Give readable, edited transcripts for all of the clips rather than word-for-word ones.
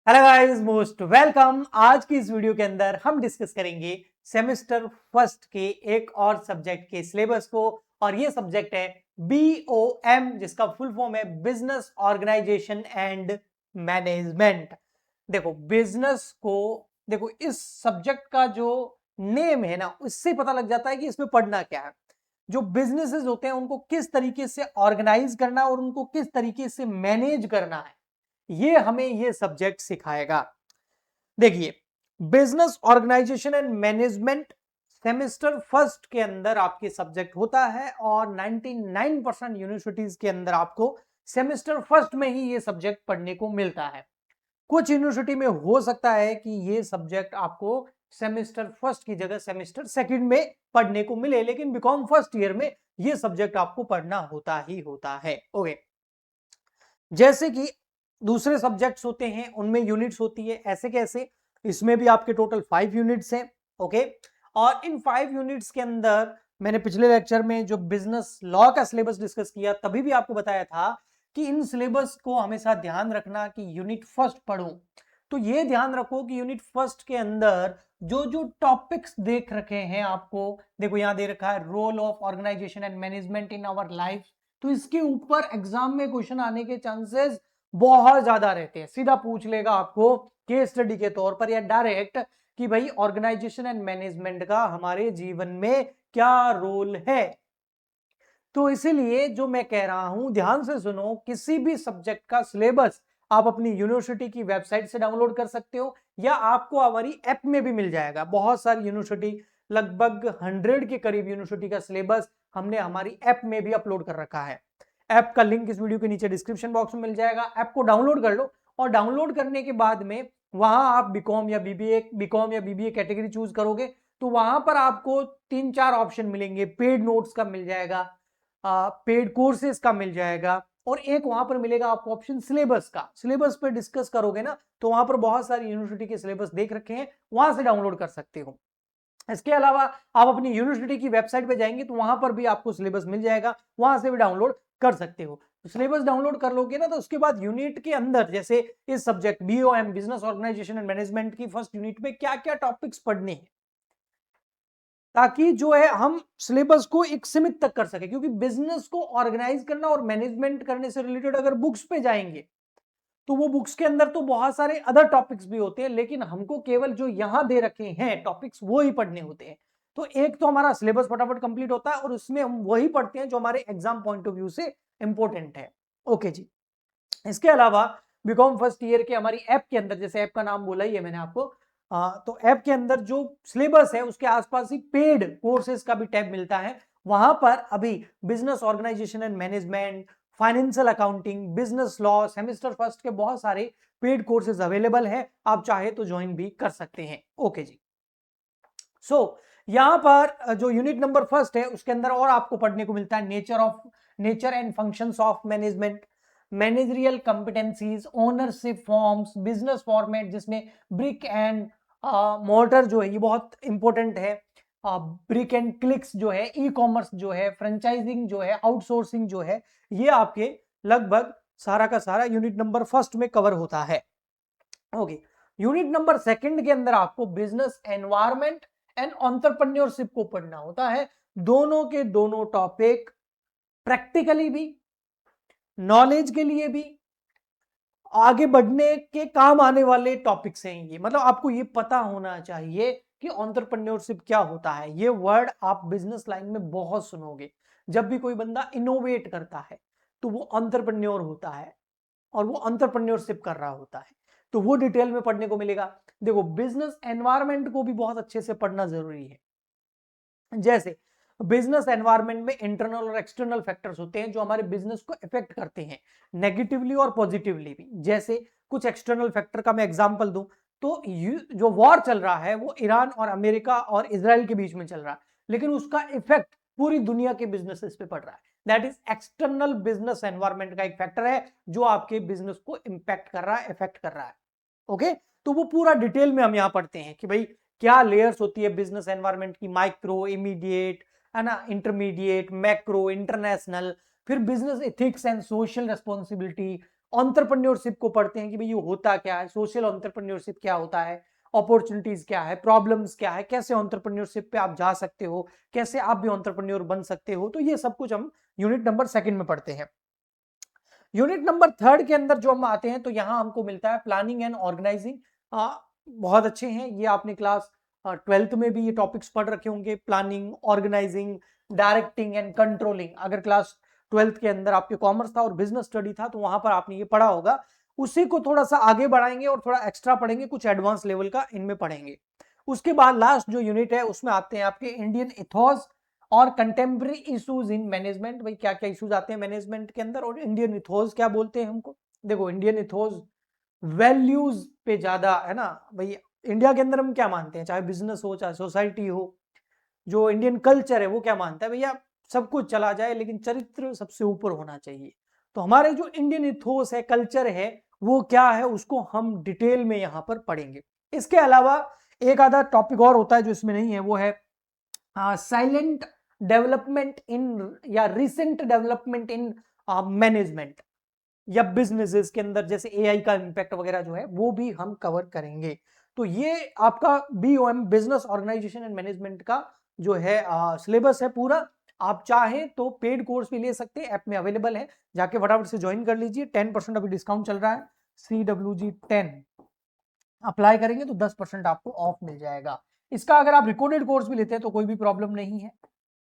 Hello guys, most welcome. आज की इस वीडियो के अंदर हम डिस्कस करेंगे सेमेस्टर फर्स्ट के एक और सब्जेक्ट के सिलेबस को, और ये सब्जेक्ट है BOM, जिसका फुल फॉर्म है बिजनेस ऑर्गेनाइजेशन एंड मैनेजमेंट। देखो बिजनेस को, देखो इस सब्जेक्ट का जो नेम है ना, उससे पता लग जाता है कि इसमें पढ़ना क्या है। जो बिजनेसेस होते हैं उनको किस तरीके से ऑर्गेनाइज करना और उनको किस तरीके से मैनेज करना है, ये हमें ये सब्जेक्ट सिखाएगा। देखिए, business organisation and management semester first के अंदर आपके सब्जेक्ट होता है, और 99% यूनिवर्सिटीज के अंदर आपको सेमेस्टर फर्स्ट में ही ये सब्जेक्ट पढ़ने को मिलता है। कुछ यूनिवर्सिटी में हो सकता है कि ये सब्जेक्ट आपको सेमेस्टर फर्स्ट की जगह सेमेस्टर सेकंड में पढ़ने को मिले, लेकिन बीकॉम फर्स्ट ईयर में ये सब्जेक्ट आपको पढ़ना होता ही होता है। ओके, जैसे कि दूसरे सब्जेक्ट्स होते हैं उनमें यूनिट्स होती है, ऐसे कैसे, इसमें भी आपके टोटल 5 यूनिट्स हैं। ओके, और इन 5 यूनिट्स के अंदर मैंने पिछले लेक्चर में जो बिजनेस लॉ का सिलेबस डिस्कस किया तभी भी आपको बताया था कि इन सिलेबस को हमेशा ध्यान रखना कि यूनिट फर्स्ट पढ़ो। तो ये ध्यान रखो कि यूनिट फर्स्ट के अंदर जो जो टॉपिक्स देख रखे हैं आपको, देखो यहां दे रखा है role of organisation and management in our life, तो इसके ऊपर एग्जाम में क्वेश्चन आने के चांसेस बहुत ज्यादा रहते हैं। सीधा पूछ लेगा आपको केस स्टडी के तौर पर या डायरेक्ट कि भाई ऑर्गेनाइजेशन एंड मैनेजमेंट का हमारे जीवन में क्या रोल है। तो इसीलिए जो मैं कह रहा हूं ध्यान से सुनो, किसी भी सब्जेक्ट का सिलेबस आप अपनी यूनिवर्सिटी की वेबसाइट से डाउनलोड कर सकते हो या आपको हमारी ऐप में भी मिल जाएगा। बहुत सारी यूनिवर्सिटी, लगभग 100 के करीब यूनिवर्सिटी का सिलेबस हमने हमारी ऐप में भी अपलोड कर रखा है। ऐप का लिंक इस वीडियो के नीचे डिस्क्रिप्शन बॉक्स में मिल जाएगा। ऐप को डाउनलोड कर लो, और डाउनलोड करने के बाद में वहां आप बीकॉम या बीबीए कैटेगरी चूज करोगे तो वहां पर आपको 3-4 ऑप्शन मिलेंगे। पेड नोट्स का मिल जाएगा, पेड कोर्सेज का मिल जाएगा, और एक वहां पर मिलेगा आपको ऑप्शन सिलेबस का। सिलेबस पे डिस्कस करोगे ना तो वहां पर बहुत सारी यूनिवर्सिटी के सिलेबस देख रखे हैं, वहां से डाउनलोड कर सकते हो। इसके अलावा आप अपनी यूनिवर्सिटी की वेबसाइट पे जाएंगे तो वहां पर भी आपको सिलेबस मिल जाएगा, वहां से भी डाउनलोड कर सकते हो। तो सिलेबस डाउनलोड कर लोगे ना तो उसके बाद यूनिट के अंदर, जैसे इस subject BOM business organisation and management की फर्स्ट यूनिट में क्या क्या टॉपिक्स पढ़ने हैं, ताकि जो है हम सिलेबस को एक सीमित तक कर सके। क्योंकि बिजनेस को ऑर्गेनाइज करना और मैनेजमेंट करने से रिलेटेड अगर बुक्स पे जाएंगे तो वो बुक्स के अंदर तो बहुत सारे अदर टॉपिक्स भी होते हैं, लेकिन हमको केवल जो यहां दे रखे हैं टॉपिक्स वो ही पढ़ने होते हैं। तो एक तो हमारा सिलेबस फटाफट कंप्लीट होता है और उसमें हम वही पढ़ते हैं जो हमारे एग्जाम पॉइंट ऑफ व्यू से इंपॉर्टेंट है। ओके जी। इसके अलावा बीकॉम फर्स्ट ईयर के हमारी ऐप के अंदर, जैसे ऐप का नाम बोला ही है मैंने आपको, तो ऐप के अंदर जो सिलेबस है उसके आसपास ही पेड कोर्सेज का भी टैब मिलता है। वहां पर अभी business organisation and management, financial accounting, business law, semester first के बहुत सारे पेड कोर्सेज अवेलेबल हैं, आप चाहे तो ज्वाइन भी कर सकते हैं। ओके जी। सो यहां पर जो यूनिट नंबर फर्स्ट है उसके अंदर और आपको पढ़ने को मिलता है nature and functions of management, managerial कंपिटेंसीज, ownership forms, business format जिसमें ब्रिक एंड मोर्टर जो है ये बहुत इंपॉर्टेंट है, ब्रिक एंड क्लिक्स जो है, ई कॉमर्स जो है, फ्रेंचाइजिंग जो है, आउटसोर्सिंग जो है, ये आपके लगभग सारा का सारा यूनिट नंबर फर्स्ट में कवर होता है। ओके, यूनिट नंबर सेकंड के अंदर आपको बिजनेस एनवायरनमेंट एंड एंटरप्रेन्योरशिप को पढ़ना होता है। दोनों के दोनों टॉपिक प्रैक्टिकली भी, नॉलेज के लिए भी, आगे बढ़ने के काम आने वाले टॉपिक्स हैं ये। मतलब आपको ये पता होना चाहिए कि एंटरप्रेन्योरशिप क्या होता है। ये वर्ड आप बिजनेस लाइन में बहुत सुनोगे। जब भी कोई बंदा इनोवेट करता है तो वो एंटरप्रेन्योर होता है, और वो एंटरप्रेन्योरशिप कर रहा होता है, तो वो डिटेल में पढ़ने को मिलेगा। देखो बिजनेस एनवायरनमेंट को भी बहुत अच्छे से पढ़ना जरूरी है। जैसे बिजनेस एनवायरनमेंट में इंटरनल और एक्सटर्नल फैक्टर्स होते हैं जो हमारे बिजनेस को इफेक्ट करते हैं, नेगेटिवली और पॉजिटिवली भी। जैसे कुछ एक्सटर्नल फैक्टर का मैं एग्जांपल दूं तो जो वॉर चल रहा है वो ईरान और अमेरिका और इजराइल के बीच में चल रहा है, लेकिन उसका इफेक्ट पूरी दुनिया के बिजनेसेस पे पड़ रहा है। That is external business environment का एक फैक्टर है जो आपके बिजनेस को इंपैक्ट कर रहा है, इफेक्ट कर रहा है। ओके, तो वो पूरा डिटेल में हम यहां पढ़ते हैं कि भाई क्या लेयर्स होती है बिजनेस एनवायरनमेंट की, माइक्रो, इमीडिएट, है ना, इंटरमीडिएट, मैक्रो, इंटरनेशनल, फिर business ethics and social responsibility, entrepreneurship को पढ़ते हैं कि भाई ये होता क्या है, सोशल ऑन्टरप्रेन्योरशिप क्या होता है, अपॉर्चुनिटीज क्या है, प्रॉब्लम्स क्या है, कैसे ऑन्टरप्रेन्योरशिप पे आप जा सकते हो, कैसे आप भी ऑन्टरप्रेन्योर बन सकते हो। तो ये सब कुछ हम यूनिट नंबर 2 में पढ़ते हैं। यूनिट नंबर 3 के अंदर जो हम आते हैं तो यहां हमको मिलता है प्लानिंग एंड ऑर्गेनाइजिंग। बहुत अच्छे हैं ये, आपने क्लास 12th में भी ये टॉपिक्स पढ़ रखे होंगे, planning, organising, directing and controlling. अगर क्लास 12th के अंदर आपके कॉमर्स था और बिजनेस स्टडी था तो वहां पर आपने ये पढ़ा होगा। उसी को थोड़ा सा आगे बढ़ाएंगे और थोड़ा एक्स्ट्रा पढ़ेंगे, कुछ एडवांस लेवल का इनमें पढ़ेंगे। उसके बाद लास्ट जो यूनिट है उसमें आते हैं आपके इंडियन इथोस और कंटेम्प्रेरी इश्यूज इन मैनेजमेंट। भाई क्या क्या इश्यूज आते हैं मैनेजमेंट के अंदर, और इंडियन इथोस क्या बोलते हैं हमको। देखो इंडियन इथोस वैल्यूज पे ज्यादा है ना भाई। इंडिया के अंदर हम क्या मानते हैं, चाहे बिजनेस हो चाहे सोसाइटी हो, जो इंडियन कल्चर है वो क्या मानता है भैया, सब कुछ चला जाए लेकिन चरित्र सबसे ऊपर होना चाहिए। तो हमारे जो इंडियन इथोस है, कल्चर है, वो क्या है उसको हम डिटेल में यहां पर पढ़ेंगे। इसके अलावा एक आधा टॉपिक और होता है जो इसमें नहीं है, वो है साइलेंट डेवलपमेंट इन या रिसेंट डेवलपमेंट इन मैनेजमेंट या बिजनेसेस के अंदर, जैसे एआई का इंपैक्ट वगैरह जो है वो भी हम कवर करेंगे। तो ये आपका BOM business organisation and management का जो है सिलेबस है पूरा। आप चाहें तो पेड कोर्स भी ले सकते हैं, ऐप में अवेलेबल है, जाके फटाफट से ज्वाइन कर लीजिए। 10% अभी डिस्काउंट चल रहा है, CWG10 अप्लाई करेंगे तो 10% आपको ऑफ मिल जाएगा। इसका अगर आप रिकॉर्डेड कोर्स भी लेते हैं तो कोई भी प्रॉब्लम नहीं है,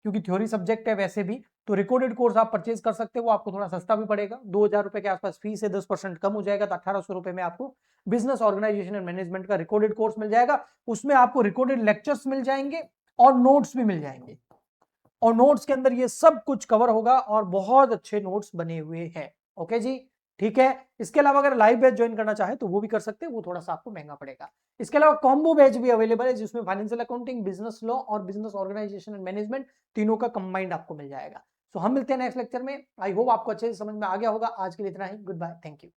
क्योंकि थ्योरी सब्जेक्ट है वैसे भी। तो रिकॉर्डेड कोर्स आप परचेज कर सकते हो, वो आपको थोड़ा सस्ता भी पड़ेगा, 2000 रुपए के आसपास फीस है, 10% कम हो जाएगा तो 1800 रुपए में आपको बिजनेस ऑर्गेनाइजेशन एंड मैनेजमेंट का रिकॉर्डेड कोर्स मिल जाएगा। उसमें आपको रिकॉर्डेड लेक्चर्स मिल जाएंगे और नोट्स भी मिल जाएंगे, और नोट्स के अंदर ये सब कुछ कवर होगा और बहुत अच्छे नोट्स बने हुए हैं। ओके जी, ठीक है। इसके अलावा अगर लाइव बैच ज्वाइन करना चाहे तो वो भी कर सकते हैं, वो थोड़ा सा आपको महंगा पड़ेगा। इसके अलावा कॉम्बो बैच भी अवेलेबल है, जिसमें फाइनेंशियल अकाउंटिंग, बिजनेस लॉ और बिजनेस ऑर्गेनाइजेशन एंड मैनेजमेंट तीनों का कंबाइंड आपको मिल जाएगा। तो हम मिलते हैं नेक्स्ट लेक्चर में। आई होप आपको अच्छे से समझ में आ गया होगा। आज के लिए इतना ही, गुड बाय, थैंक यू।